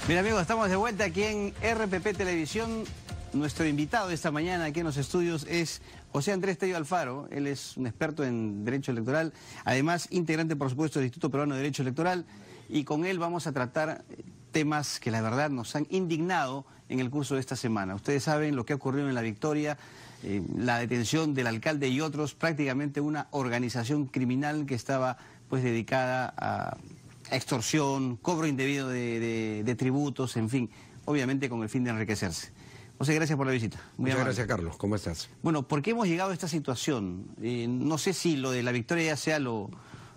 Bien amigos, estamos de vuelta aquí en RPP Televisión. Nuestro invitado esta mañana aquí en los estudios es José Andrés Tello Alfaro. Él es un experto en Derecho Electoral, además integrante por supuesto del Instituto Peruano de Derecho Electoral, y con él vamos a tratar temas que la verdad nos han indignado en el curso de esta semana. Ustedes saben lo que ha ocurrido en La Victoria, la detención del alcalde y otros, prácticamente una organización criminal que estaba pues dedicada a extorsión, cobro indebido de tributos, en fin, obviamente con el fin de enriquecerse. José, gracias por la visita. Muchas gracias, Carlos. ¿Cómo estás? Bueno, ¿por qué hemos llegado a esta situación? No sé si lo de La Victoria ya sea lo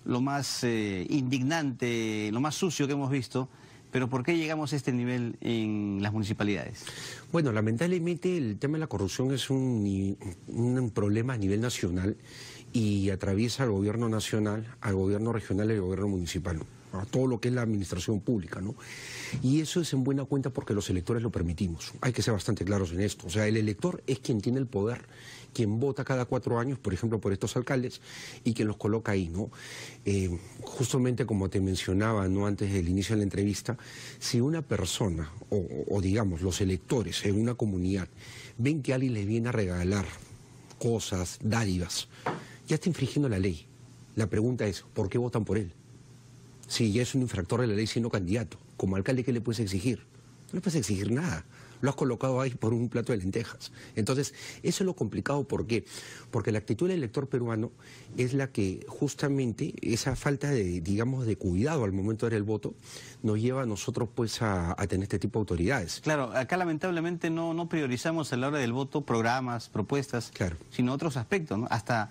más indignante, lo más sucio que hemos visto, pero ¿por qué llegamos a este nivel en las municipalidades? Bueno, lamentablemente el tema de la corrupción es un problema a nivel nacional y atraviesa al gobierno nacional, al gobierno regional y al gobierno municipal, a todo lo que es la administración pública, ¿no? Y eso es en buena cuenta porque los electores lo permitimos. Hay que ser bastante claros en esto. O sea, el elector es quien tiene el poder, quien vota cada 4 años, por ejemplo, por estos alcaldes, y quien los coloca ahí, ¿no? Justamente como te mencionaba, ¿no?, antes del inicio de la entrevista, si una persona, o digamos, los electores en una comunidad, ven que alguien les viene a regalar cosas, dádivas, ya está infringiendo la ley. La pregunta es, ¿por qué votan por él? Si ya es un infractor de la ley siendo candidato, como alcalde, ¿qué le puedes exigir? No le puedes exigir nada. Lo has colocado ahí por un plato de lentejas. Entonces, eso es lo complicado. ¿Por qué? Porque la actitud del elector peruano es la que justamente esa falta de, digamos, de cuidado al momento de dar el voto nos lleva a nosotros pues a tener este tipo de autoridades. Claro, acá lamentablemente no priorizamos a la hora del voto programas, propuestas, claro, sino otros aspectos, ¿no? Hasta...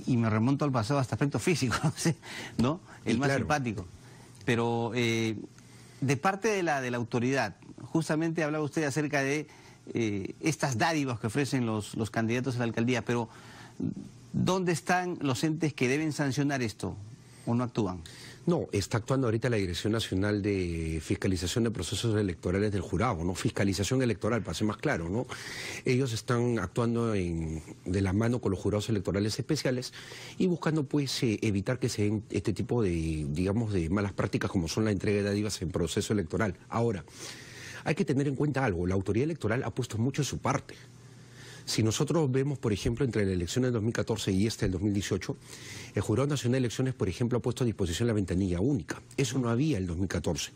Y me remonto al pasado, hasta aspecto físico, ¿no? El más simpático. Pero de parte de la autoridad, justamente hablaba usted acerca de estas dádivas que ofrecen los candidatos a la alcaldía, pero ¿dónde están los entes que deben sancionar esto o no actúan? No, está actuando ahorita la Dirección Nacional de Fiscalización de Procesos Electorales del Jurado, ¿no? Fiscalización electoral, para ser más claro, ¿no? Ellos están actuando de la mano con los jurados electorales especiales y buscando, pues, evitar que se den este tipo de, digamos, de malas prácticas como son la entrega de dádivas en proceso electoral. Ahora, hay que tener en cuenta algo, la autoridad electoral ha puesto mucho de su parte. Si nosotros vemos, por ejemplo, entre la elección del 2014 y esta del 2018, el Jurado Nacional de Elecciones, por ejemplo, ha puesto a disposición la ventanilla única. Eso no había en el 2014.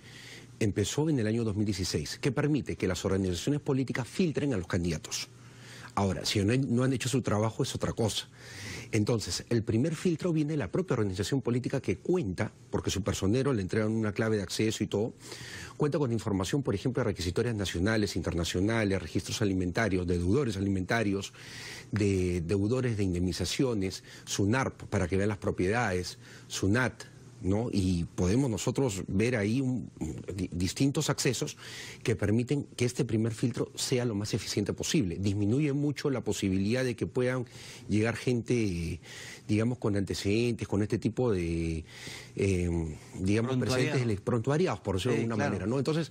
Empezó en el año 2016, que permite que las organizaciones políticas filtren a los candidatos. Ahora, si no han hecho su trabajo es otra cosa. Entonces, el primer filtro viene de la propia organización política que cuenta, porque su personero le entregan una clave de acceso y todo, cuenta con información, por ejemplo, de requisitorias nacionales, internacionales, registros alimentarios, de deudores alimentarios, de deudores de indemnizaciones, SUNARP, para que vean las propiedades, SUNAT, ¿no? Y podemos nosotros ver ahí distintos accesos que permiten que este primer filtro sea lo más eficiente posible. Disminuye mucho la posibilidad de que puedan llegar gente, digamos, con antecedentes, con este tipo de, digamos, presentes prontuariados, por decirlo de alguna manera, ¿no? Entonces,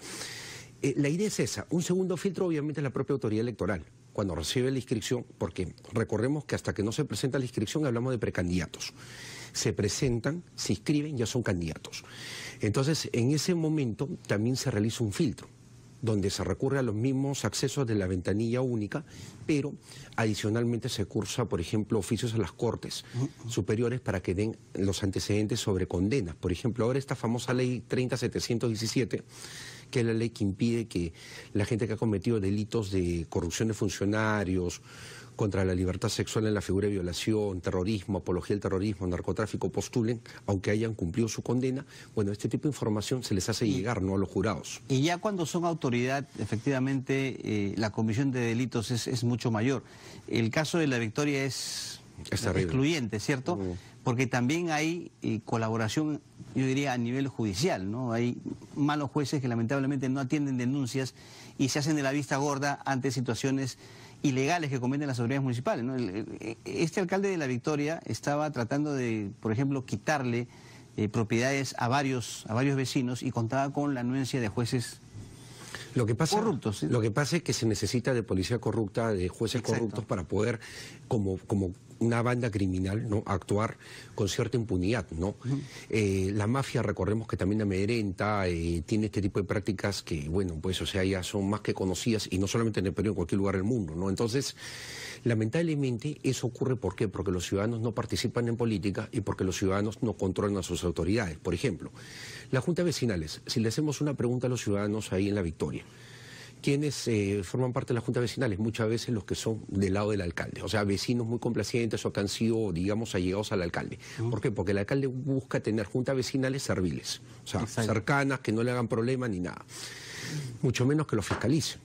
la idea es esa. Un segundo filtro, obviamente, es la propia autoridad electoral. Cuando recibe la inscripción, porque recordemos que hasta que no se presenta la inscripción hablamos de precandidatos. Se presentan, se inscriben, ya son candidatos. Entonces, en ese momento también se realiza un filtro, donde se recurre a los mismos accesos de la ventanilla única, pero adicionalmente se cursa, por ejemplo, oficios a las Cortes superiores para que den los antecedentes sobre condenas. Por ejemplo, ahora esta famosa ley 30.717, que es la ley que impide que la gente que ha cometido delitos de corrupción de funcionarios, contra la libertad sexual en la figura de violación, terrorismo, apología del terrorismo, narcotráfico, postulen, aunque hayan cumplido su condena. Bueno, este tipo de información se les hace llegar, ¿no?, a los jurados. Y ya cuando son autoridad, efectivamente, la comisión de delitos es mucho mayor. El caso de La Victoria es excluyente, ¿cierto? Porque también hay colaboración, yo diría, a nivel judicial, ¿no? Hay malos jueces que lamentablemente no atienden denuncias y se hacen de la vista gorda ante situaciones ilegales que cometen las autoridades municipales, ¿no? Este alcalde de La Victoria estaba tratando de, por ejemplo, quitarle propiedades a varios vecinos y contaba con la anuencia de jueces corruptos. ¿Sí? Lo que pasa es que se necesita de policía corrupta, de jueces corruptos para poder, como una banda criminal, ¿no?, a actuar con cierta impunidad, ¿no? La mafia, recordemos que también amedrenta, tiene este tipo de prácticas que, bueno, pues, o sea, ya son más que conocidas, y no solamente en el Perú, en cualquier lugar del mundo, ¿no? Entonces, lamentablemente, eso ocurre, ¿por qué? Porque los ciudadanos no participan en política y porque los ciudadanos no controlan a sus autoridades. Por ejemplo, las juntas vecinales, si le hacemos una pregunta a los ciudadanos ahí en La Victoria, ¿quiénes forman parte de las juntas vecinales? Muchas veces los que son del lado del alcalde, o sea, vecinos muy complacientes o que han sido, digamos, allegados al alcalde. ¿Por qué? Porque el alcalde busca tener juntas vecinales serviles, o sea, cercanas, que no le hagan problema ni nada, mucho menos que lo fiscalicen.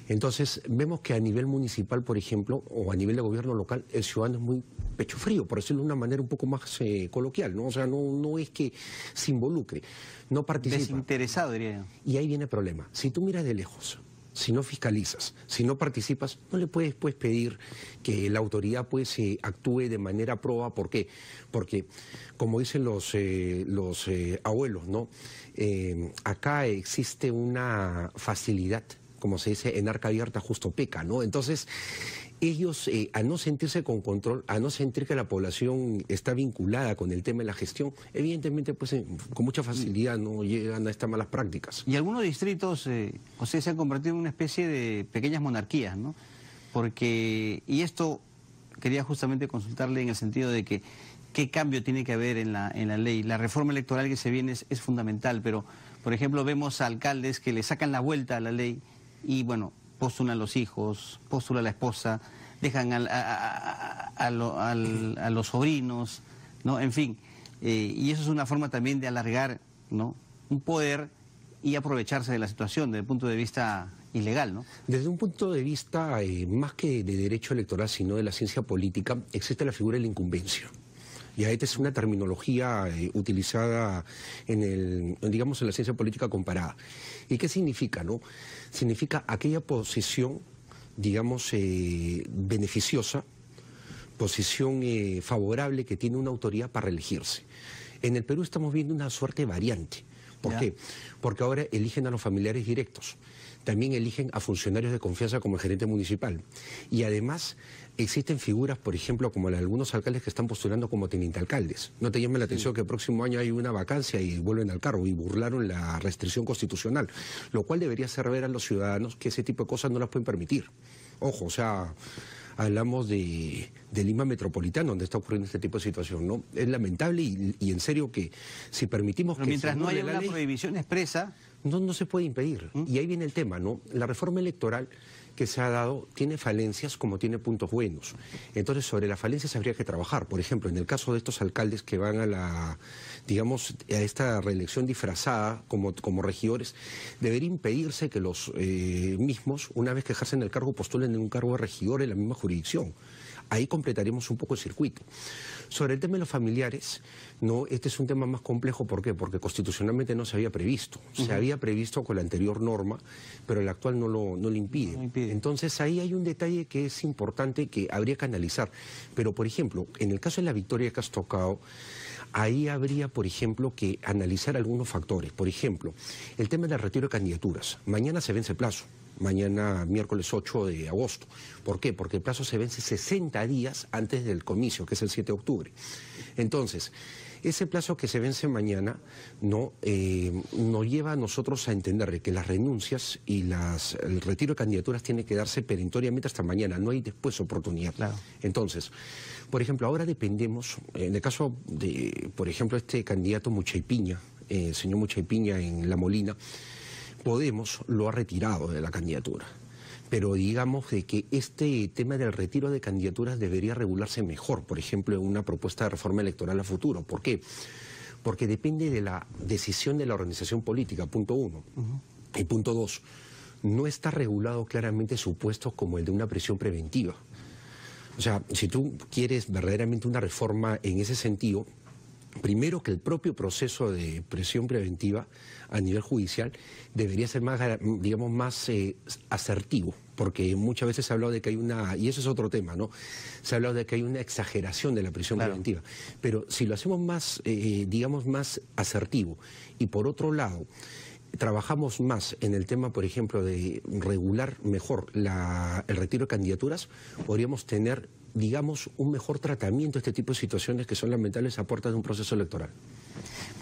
Entonces, vemos que a nivel municipal, por ejemplo, o a nivel de gobierno local, el ciudadano es muy pecho frío, por decirlo de una manera un poco más coloquial, ¿no? O sea, no es que se involucre, no participa. Desinteresado, diría yo. Y ahí viene el problema. Si tú miras de lejos, si no fiscalizas, si no participas, no le puedes, pues, pedir que la autoridad, pues, actúe de manera proba. ¿Por qué? Porque, como dicen los abuelos, ¿no? Acá existe una facilidad, como se dice, en arca abierta justo peca, ¿no? Entonces, ellos, a no sentirse con control, a no sentir que la población está vinculada con el tema de la gestión, evidentemente, pues, con mucha facilidad no llegan a estas malas prácticas. Y algunos distritos, José, se han convertido en una especie de pequeñas monarquías, ¿no? Porque, y esto quería justamente consultarle en el sentido de que qué cambio tiene que haber en la ley. La reforma electoral que se viene es fundamental, pero, por ejemplo, vemos a alcaldes que le sacan la vuelta a la ley y, bueno, postulan a los hijos, postulan a la esposa, dejan a los sobrinos, ¿no? En fin, y eso es una forma también de alargar, ¿no?, un poder y aprovecharse de la situación desde el punto de vista ilegal, ¿no? Desde un punto de vista más que de derecho electoral, sino de la ciencia política, existe la figura de la incumbencia. Ya esta es una terminología utilizada en la ciencia política comparada. ¿Y qué significa, no? Significa aquella posición, digamos, beneficiosa, posición favorable que tiene una autoridad para reelegirse. En el Perú estamos viendo una suerte variante. ¿Por qué? Porque ahora eligen a los familiares directos. También eligen a funcionarios de confianza como el gerente municipal. Y además existen figuras, por ejemplo, como la de algunos alcaldes que están postulando como teniente alcaldes. No te llame la atención que el próximo año hay una vacancia y vuelven al cargo y burlaron la restricción constitucional, lo cual debería hacer ver a los ciudadanos que ese tipo de cosas no las pueden permitir. Ojo, o sea, hablamos de Lima Metropolitana, donde está ocurriendo este tipo de situación, ¿no? Es lamentable y en serio que si permitimos pero que mientras no haya una ley, prohibición expresa, no se puede impedir. Y ahí viene el tema, ¿no? La reforma electoral que se ha dado tiene falencias como tiene puntos buenos. Entonces, sobre las falencias habría que trabajar. Por ejemplo, en el caso de estos alcaldes que van a esta reelección disfrazada como regidores, debería impedirse que los mismos, una vez que ejercen el cargo, postulen en un cargo de regidor en la misma jurisdicción. Ahí completaríamos un poco el circuito. Sobre el tema de los familiares, no, este es un tema más complejo. ¿Por qué? Porque constitucionalmente no se había previsto. Se había previsto con la anterior norma, pero el actual no lo impide. Entonces ahí hay un detalle que es importante que habría que analizar. Pero, por ejemplo, en el caso de La Victoria que has tocado, ahí habría, por ejemplo, que analizar algunos factores. Por ejemplo, el tema del retiro de candidaturas. Mañana se vence el plazo. Mañana, miércoles 8 de agosto. ¿Por qué? Porque el plazo se vence 60 días antes del comicio, que es el 7 de octubre. Entonces, ese plazo que se vence mañana nos lleva a nosotros a entender que las renuncias y el retiro de candidaturas tiene que darse perentoriamente hasta mañana, no hay después oportunidad. Claro. Entonces, por ejemplo, ahora dependemos, en el caso de, por ejemplo, este candidato Muchaypiña, señor Muchaypiña en La Molina, Podemos lo ha retirado de la candidatura, pero digamos de que este tema del retiro de candidaturas debería regularse mejor, por ejemplo, en una propuesta de reforma electoral a futuro. ¿Por qué? Porque depende de la decisión de la organización política, punto uno. Y punto dos, no está regulado claramente supuestos como el de una prisión preventiva. O sea, si tú quieres verdaderamente una reforma en ese sentido, primero que el propio proceso de prisión preventiva a nivel judicial debería ser más, digamos, más asertivo, porque muchas veces se ha hablado de que hay una, y eso es otro tema, ¿no? Se ha hablado de que hay una exageración de la prisión preventiva, pero si lo hacemos más, digamos, más asertivo, y por otro lado, trabajamos más en el tema, por ejemplo, de regular mejor el retiro de candidaturas, podríamos tener digamos, un mejor tratamiento a este tipo de situaciones que son lamentables a puertas de un proceso electoral.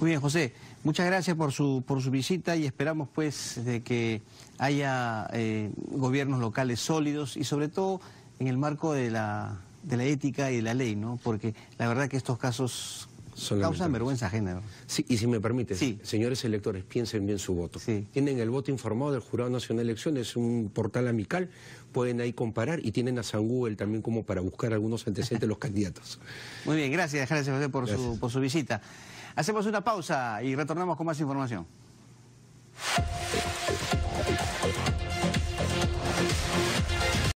Muy bien, José. Muchas gracias por su visita y esperamos pues de que haya gobiernos locales sólidos y sobre todo en el marco de la ética y de la ley, ¿no? Porque la verdad que estos casos causan vergüenza ajena, ¿no? Sí, y si me permite, sí, señores electores, piensen bien su voto. Sí. Tienen el voto informado del Jurado Nacional de Elecciones, un portal amical, pueden ahí comparar y tienen a San Google también como para buscar algunos antecedentes de los candidatos. Muy bien, gracias José por su visita. Hacemos una pausa y retornamos con más información.